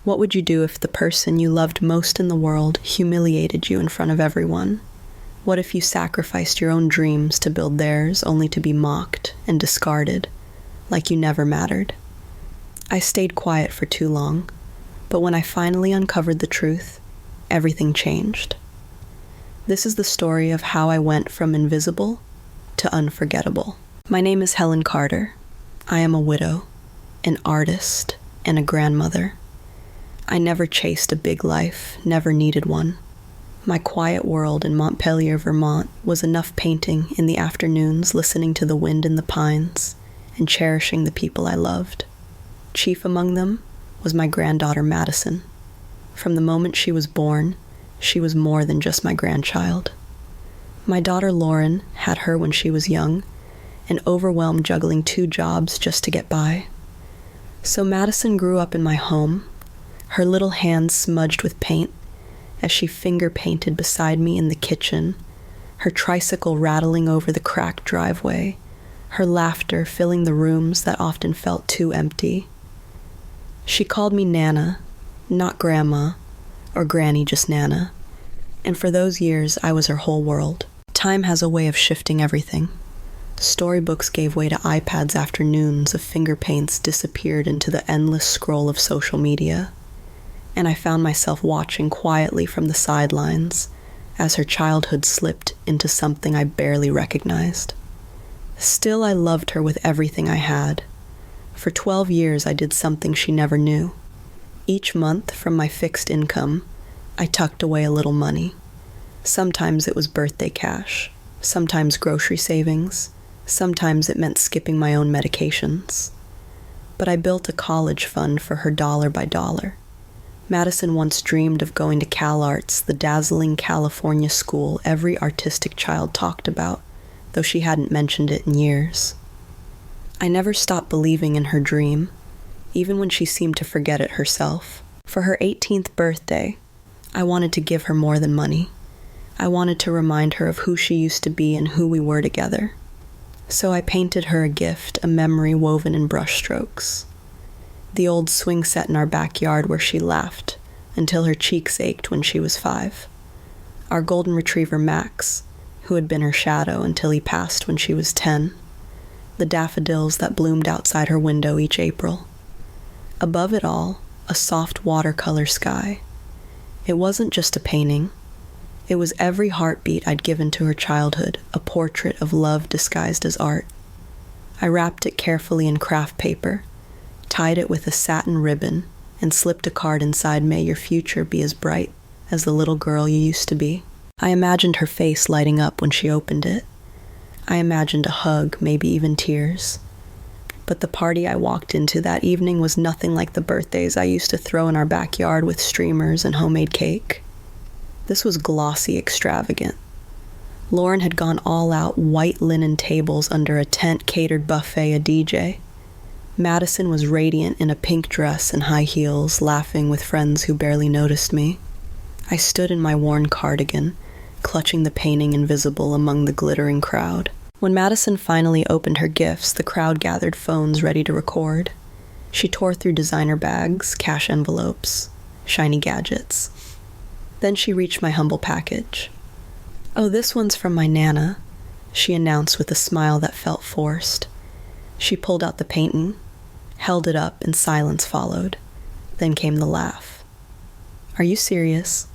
What would you do if the person you loved most in the world humiliated you in front of everyone? What if you sacrificed your own dreams to build theirs, only to be mocked and discarded, like you never mattered? I stayed quiet for too long, but when I finally uncovered the truth, everything changed. This is the story of how I went from invisible to unforgettable. My name is Helen Carter. I am a widow, an artist, and a grandmother. I never chased a big life, never needed one. My quiet world in Montpelier, Vermont was enough painting in the afternoons, listening to the wind in the pines and cherishing the people I loved. Chief among them was my granddaughter Madison. From the moment she was born, she was more than just my grandchild. My daughter Lauren had her when she was young and overwhelmed juggling 2 jobs just to get by. So Madison grew up in my home, her little hands smudged with paint as she finger painted beside me in the kitchen, her tricycle rattling over the cracked driveway, her laughter filling the rooms that often felt too empty. She called me Nana, not Grandma, or Granny, just Nana, and for those years I was her whole world. Time has a way of shifting everything. Storybooks gave way to iPads, afternoons of finger paints disappeared into the endless scroll of social media, and I found myself watching quietly from the sidelines as her childhood slipped into something I barely recognized. Still, I loved her with everything I had. For 12 years, I did something she never knew. Each month, from my fixed income, I tucked away a little money. Sometimes it was birthday cash, sometimes grocery savings, sometimes it meant skipping my own medications. But I built a college fund for her dollar by dollar. Madison once dreamed of going to CalArts, the dazzling California school every artistic child talked about, though she hadn't mentioned it in years. I never stopped believing in her dream, even when she seemed to forget it herself. For her 18th birthday, I wanted to give her more than money. I wanted to remind her of who she used to be and who we were together. So I painted her a gift, a memory woven in brushstrokes. The old swing set in our backyard where she laughed until her cheeks ached when she was 5. Our golden retriever Max, who had been her shadow until he passed when she was 10. The daffodils that bloomed outside her window each April. Above it all, a soft watercolor sky. It wasn't just a painting. It was every heartbeat I'd given to her childhood, a portrait of love disguised as art. I wrapped it carefully in craft paper, tied it with a satin ribbon, and slipped a card inside, "May your future be as bright as the little girl you used to be." I imagined her face lighting up when she opened it. I imagined a hug, maybe even tears. But the party I walked into that evening was nothing like the birthdays I used to throw in our backyard with streamers and homemade cake. This was glossy, extravagant. Lauren had gone all out, white linen tables under a tent-catered buffet, a DJ. Madison was radiant in a pink dress and high heels, laughing with friends who barely noticed me. I stood in my worn cardigan, clutching the painting invisible among the glittering crowd. When Madison finally opened her gifts, the crowd gathered phones ready to record. She tore through designer bags, cash envelopes, shiny gadgets. Then she reached my humble package. "Oh, this one's from my Nana," she announced with a smile that felt forced. She pulled out the painting, held it up, and silence followed. Then came the laugh. "Are you serious?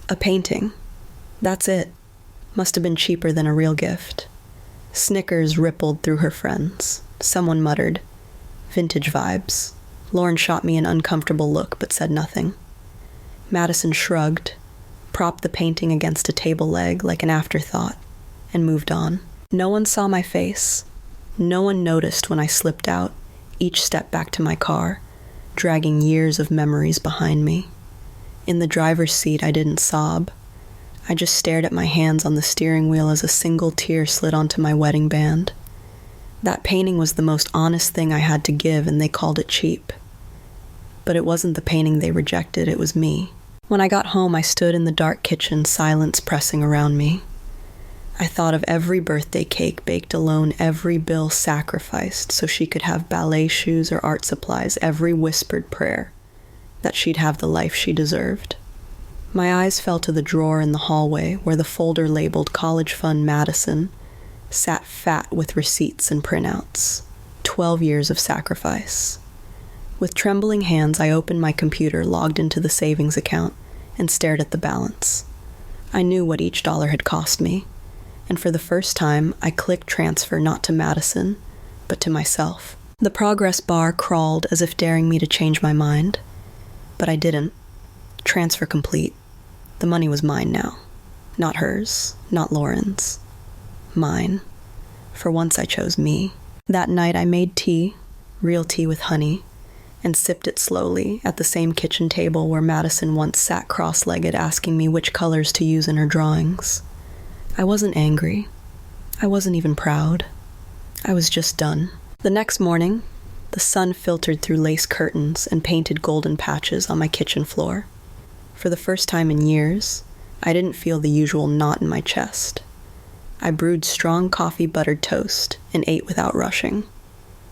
A painting? That's it. Must have been cheaper than a real gift." Snickers rippled through her friends. Someone muttered, "Vintage vibes." Lauren shot me an uncomfortable look but said nothing. Madison shrugged, propped the painting against a table leg like an afterthought, and moved on. No one saw my face. No one noticed when I slipped out, each step back to my car, dragging years of memories behind me. In the driver's seat, I didn't sob. I just stared at my hands on the steering wheel as a single tear slid onto my wedding band. That painting was the most honest thing I had to give, and they called it cheap. But it wasn't the painting they rejected, it was me. When I got home, I stood in the dark kitchen, silence pressing around me. I thought of every birthday cake baked alone, every bill sacrificed so she could have ballet shoes or art supplies, every whispered prayer, that she'd have the life she deserved. My eyes fell to the drawer in the hallway where the folder labeled College Fund Madison sat fat with receipts and printouts. 12 years of sacrifice. With trembling hands, I opened my computer, logged into the savings account, and stared at the balance. I knew what each dollar had cost me, and for the first time, I clicked transfer not to Madison, but to myself. The progress bar crawled as if daring me to change my mind, but I didn't. Transfer complete. The money was mine now. Not hers, not Lauren's. Mine. For once I chose me. That night I made tea, real tea with honey, and sipped it slowly at the same kitchen table where Madison once sat cross-legged asking me which colors to use in her drawings. I wasn't angry. I wasn't even proud. I was just done. The next morning, the sun filtered through lace curtains and painted golden patches on my kitchen floor. For the first time in years, I didn't feel the usual knot in my chest. I brewed strong coffee-buttered toast and ate without rushing.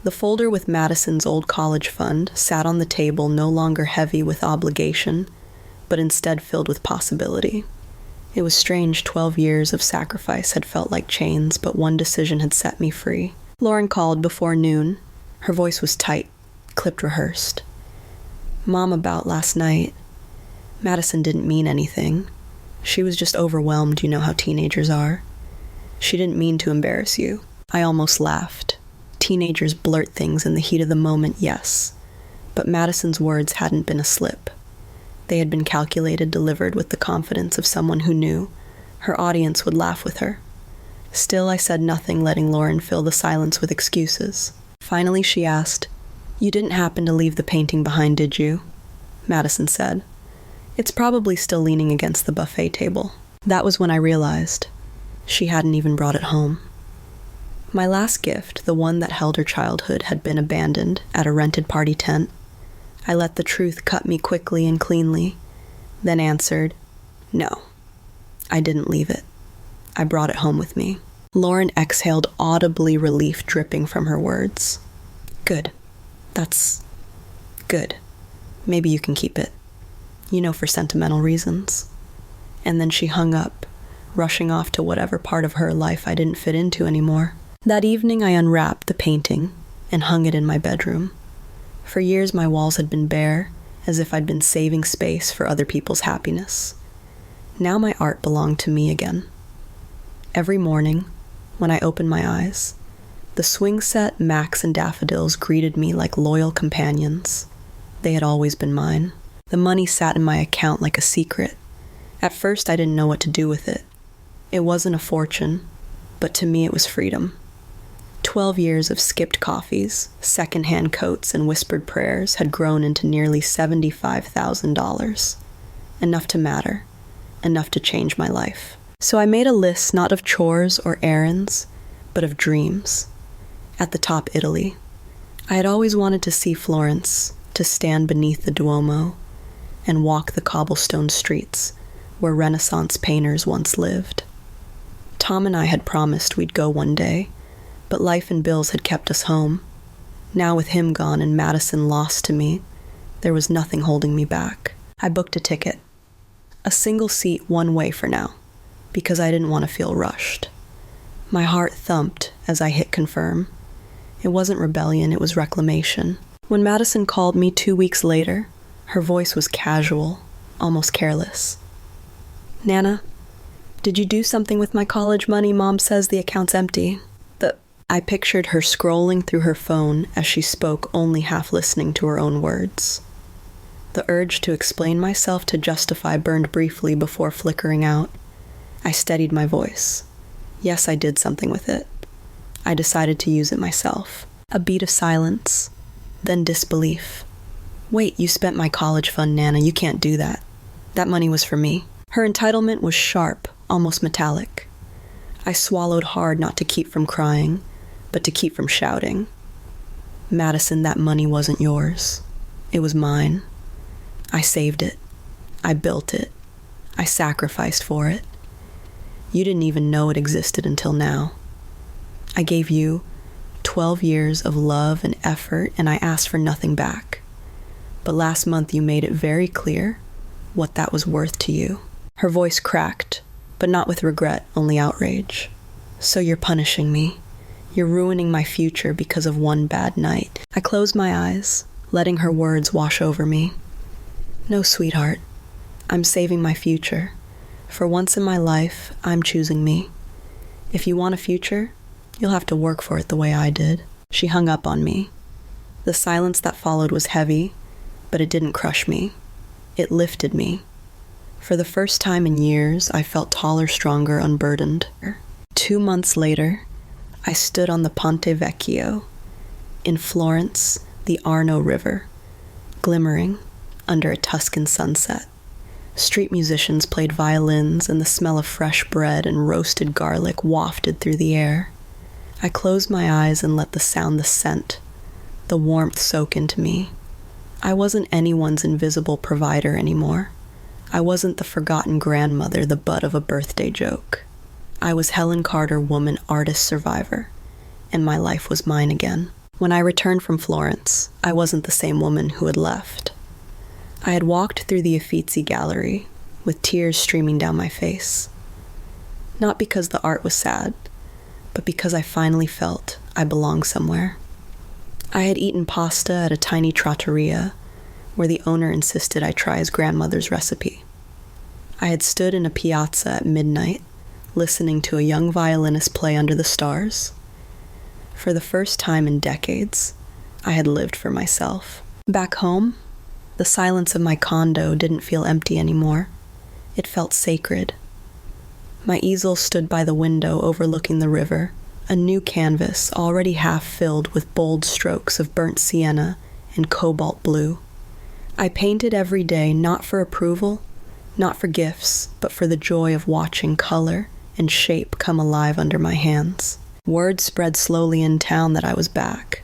The folder with Madison's old college fund sat on the table, no longer heavy with obligation, but instead filled with possibility. It was strange 12 years of sacrifice had felt like chains, but one decision had set me free. Lauren called before noon. Her voice was tight, clipped rehearsed. Mom, about last night. Madison didn't mean anything. She was just overwhelmed, you know how teenagers are. She didn't mean to embarrass you. I almost laughed. Teenagers blurt things in the heat of the moment, yes. But Madison's words hadn't been a slip. They had been calculated, delivered with the confidence of someone who knew her audience would laugh with her. Still, I said nothing, letting Lauren fill the silence with excuses. Finally, she asked, "You didn't happen to leave the painting behind, did you?" Madison said, "It's probably still leaning against the buffet table." That was when I realized she hadn't even brought it home. My last gift, the one that held her childhood, had been abandoned at a rented party tent. I let the truth cut me quickly and cleanly, then answered, "No, I didn't leave it. I brought it home with me." Lauren exhaled, audibly, relief dripping from her words. "Good. That's good. Maybe you can keep it. You know, for sentimental reasons." And then she hung up, rushing off to whatever part of her life I didn't fit into anymore. That evening I unwrapped the painting and hung it in my bedroom. For years my walls had been bare, as if I'd been saving space for other people's happiness. Now my art belonged to me again. Every morning, when I opened my eyes, the swing set, Max, and daffodils greeted me like loyal companions. They had always been mine. The money sat in my account like a secret. At first I didn't know what to do with it. It wasn't a fortune, but to me it was freedom. 12 years of skipped coffees, second-hand coats, and whispered prayers had grown into nearly $75,000. Enough to matter, enough to change my life. So I made a list not of chores or errands, but of dreams. At the top, Italy. I had always wanted to see Florence, to stand beneath the Duomo, and walk the cobblestone streets where Renaissance painters once lived. Tom and I had promised we'd go one day, but life and bills had kept us home. Now with him gone and Madison lost to me, there was nothing holding me back. I booked a ticket. A single seat one way for now, because I didn't want to feel rushed. My heart thumped as I hit confirm. It wasn't rebellion, it was reclamation. When Madison called me 2 weeks later, her voice was casual, almost careless. "Nana, did you do something with my college money? Mom says the account's empty." I pictured her scrolling through her phone as she spoke, only half listening to her own words. The urge to explain myself, to justify, burned briefly before flickering out. I steadied my voice. Yes, I did something with it. I decided to use it myself. A beat of silence, then disbelief. "Wait, you spent my college fund, Nana. You can't do that. That money was for me." Her entitlement was sharp, almost metallic. I swallowed hard, not to keep from crying, but to keep from shouting. "Madison, that money wasn't yours. It was mine. I saved it. I built it. I sacrificed for it. You didn't even know it existed until now. I gave you 12 years of love and effort, and I asked for nothing back. but last month you made it very clear what that was worth to you." Her voice cracked, but not with regret, only outrage. "So you're punishing me. You're ruining my future because of one bad night." I closed my eyes, letting her words wash over me. "No, sweetheart. I'm saving my future. For once in my life, I'm choosing me. If you want a future, you'll have to work for it the way I did." She hung up on me. The silence that followed was heavy, but it didn't crush me. It lifted me. For the first time in years, I felt taller, stronger, unburdened. 2 months later, I stood on the Ponte Vecchio. In Florence, the Arno River, glimmering under a Tuscan sunset. Street musicians played violins, and the smell of fresh bread and roasted garlic wafted through the air. I closed my eyes and let the sound, the scent, the warmth soak into me. I wasn't anyone's invisible provider anymore. I wasn't the forgotten grandmother, the butt of a birthday joke. I was Helen Carter, woman, artist, survivor, and my life was mine again. When I returned from Florence, I wasn't the same woman who had left. I had walked through the Uffizi Gallery with tears streaming down my face. Not because the art was sad, but because I finally felt I belonged somewhere. I had eaten pasta at a tiny trattoria where the owner insisted I try his grandmother's recipe. I had stood in a piazza at midnight, listening to a young violinist play under the stars. For the first time in decades, I had lived for myself. Back home, the silence of my condo didn't feel empty anymore. It felt sacred. My easel stood by the window overlooking the river, a new canvas already half filled with bold strokes of burnt sienna and cobalt blue. I painted every day not for approval, not for gifts, but for the joy of watching color and shape come alive under my hands. Word spread slowly in town that I was back.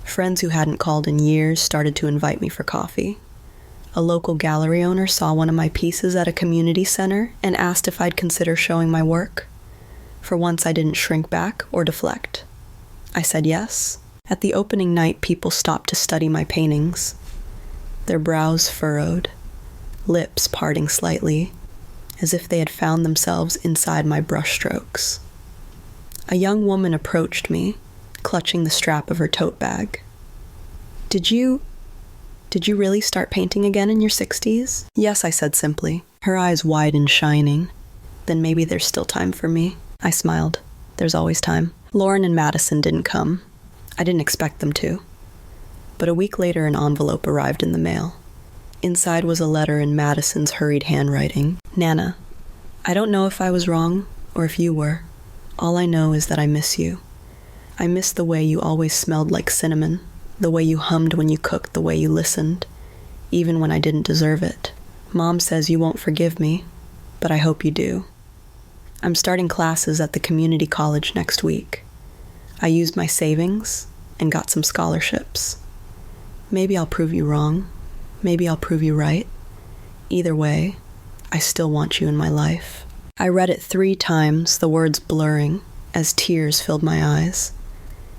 Friends who hadn't called in years started to invite me for coffee. A local gallery owner saw one of my pieces at a community center and asked if I'd consider showing my work. For once, I didn't shrink back or deflect. I said yes. At the opening night, people stopped to study my paintings. Their brows furrowed, lips parting slightly, as if they had found themselves inside my brushstrokes. A young woman approached me, clutching the strap of her tote bag. Did you really start painting again in your 60s? Yes, I said simply, her eyes wide and shining. Then maybe there's still time for me. I smiled. There's always time. Lauren and Madison didn't come. I didn't expect them to. But a week later, an envelope arrived in the mail. Inside was a letter in Madison's hurried handwriting. "Nana, I don't know if I was wrong or if you were. All I know is that I miss you. I miss the way you always smelled like cinnamon, the way you hummed when you cooked, the way you listened, even when I didn't deserve it. Mom says you won't forgive me, but I hope you do. I'm starting classes at the community college next week. I used my savings and got some scholarships. Maybe I'll prove you wrong. Maybe I'll prove you right. Either way, I still want you in my life." I read it 3 times, the words blurring, as tears filled my eyes.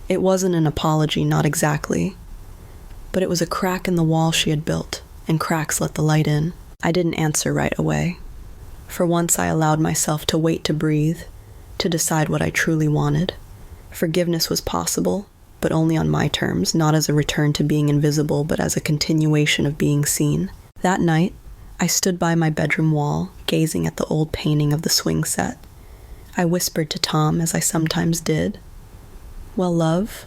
It wasn't an apology, not exactly. But it was a crack in the wall she had built, and cracks let the light in. I didn't answer right away. For once I allowed myself to wait to breathe, to decide what I truly wanted. Forgiveness was possible, but only on my terms, not as a return to being invisible, but as a continuation of being seen. That night, I stood by my bedroom wall, gazing at the old painting of the swing set. I whispered to Tom, as I sometimes did, "Well, love,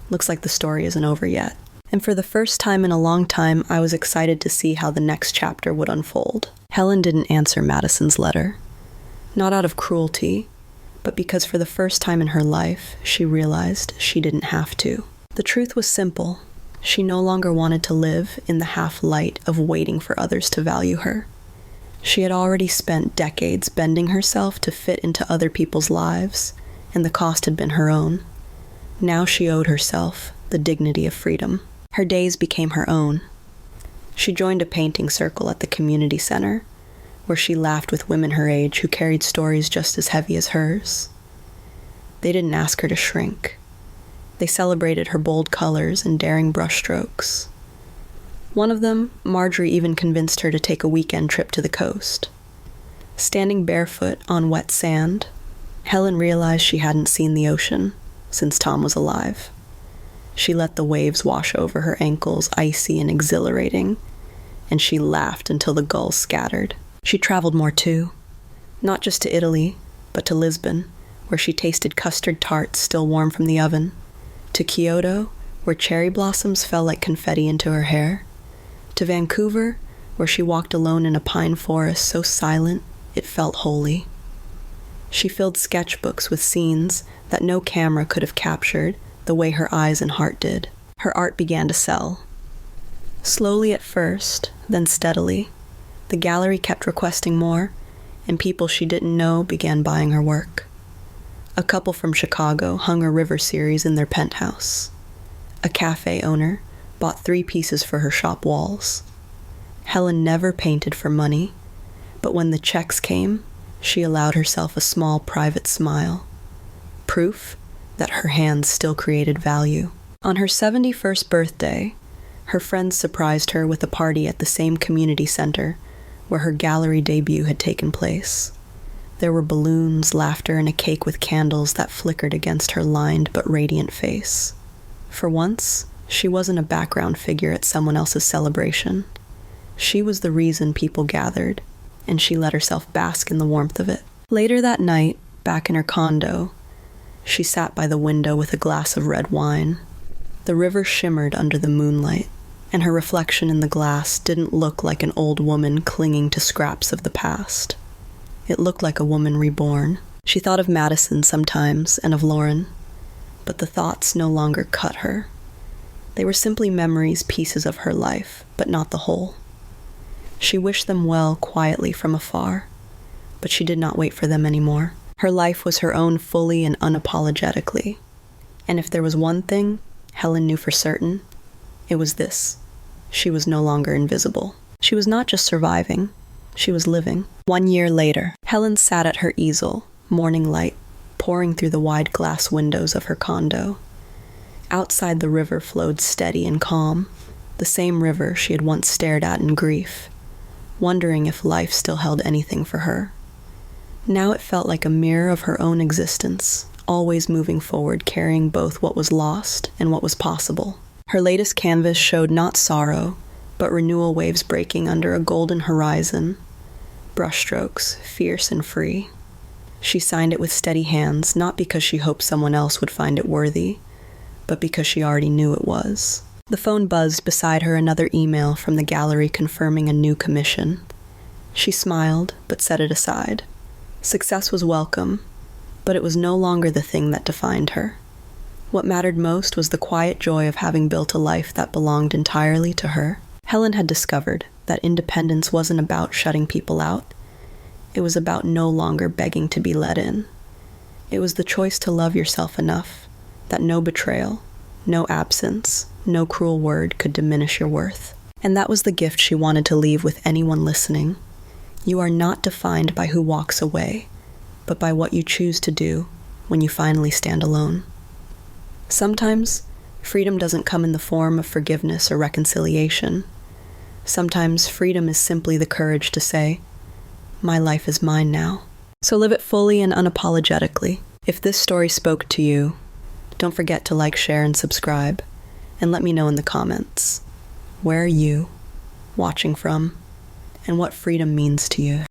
looks like the story isn't over yet." And for the first time in a long time, I was excited to see how the next chapter would unfold. Helen didn't answer Madison's letter. Not out of cruelty, but because for the first time in her life, she realized she didn't have to. The truth was simple. She no longer wanted to live in the half-light of waiting for others to value her. She had already spent decades bending herself to fit into other people's lives, and the cost had been her own. Now she owed herself the dignity of freedom. Her days became her own. She joined a painting circle at the community center, where she laughed with women her age who carried stories just as heavy as hers. They didn't ask her to shrink. They celebrated her bold colors and daring brushstrokes. One of them, Marjorie even convinced her to take a weekend trip to the coast. Standing barefoot on wet sand, Helen realized she hadn't seen the ocean since Tom was alive. She let the waves wash over her ankles, icy and exhilarating, and she laughed until the gulls scattered. She traveled more too, not just to Italy, but to Lisbon, where she tasted custard tarts still warm from the oven, to Kyoto, where cherry blossoms fell like confetti into her hair, to Vancouver, where she walked alone in a pine forest so silent it felt holy. She filled sketchbooks with scenes that no camera could have captured the way her eyes and heart did. Her art began to sell. Slowly at first, then steadily, the gallery kept requesting more, and people she didn't know began buying her work. A couple from Chicago hung a river series in their penthouse. A cafe owner bought 3 pieces for her shop walls. Helen never painted for money, but when the checks came, she allowed herself a small private smile. Proof that her hands still created value. On her 71st birthday, her friends surprised her with a party at the same community center where her gallery debut had taken place. There were balloons, laughter, and a cake with candles that flickered against her lined but radiant face. For once, she wasn't a background figure at someone else's celebration. She was the reason people gathered, and she let herself bask in the warmth of it. Later that night, back in her condo, she sat by the window with a glass of red wine. The river shimmered under the moonlight, and her reflection in the glass didn't look like an old woman clinging to scraps of the past. It looked like a woman reborn. She thought of Madison sometimes, and of Lauren, but the thoughts no longer cut her. They were simply memories, pieces of her life, but not the whole. She wished them well quietly from afar, but she did not wait for them anymore. Her life was her own fully and unapologetically. And if there was one thing Helen knew for certain, it was this: she was no longer invisible. She was not just surviving, she was living. 1 year later, Helen sat at her easel, morning light pouring through the wide glass windows of her condo. Outside, the river flowed steady and calm, the same river she had once stared at in grief, wondering if life still held anything for her. Now it felt like a mirror of her own existence, always moving forward, carrying both what was lost and what was possible. Her latest canvas showed not sorrow, but renewal waves breaking under a golden horizon, brushstrokes, fierce and free. She signed it with steady hands, not because she hoped someone else would find it worthy, but because she already knew it was. The phone buzzed beside her, another email from the gallery confirming a new commission. She smiled, but set it aside. Success was welcome, but it was no longer the thing that defined her. What mattered most was the quiet joy of having built a life that belonged entirely to her. Helen had discovered that independence wasn't about shutting people out. It was about no longer begging to be let in. It was the choice to love yourself enough that no betrayal, no absence, no cruel word could diminish your worth. And that was the gift she wanted to leave with anyone listening. You are not defined by who walks away, but by what you choose to do when you finally stand alone. Sometimes, freedom doesn't come in the form of forgiveness or reconciliation. Sometimes freedom is simply the courage to say, my life is mine now. So live it fully and unapologetically. If this story spoke to you, don't forget to like, share, and subscribe. And let me know in the comments, where are you watching from, and what freedom means to you?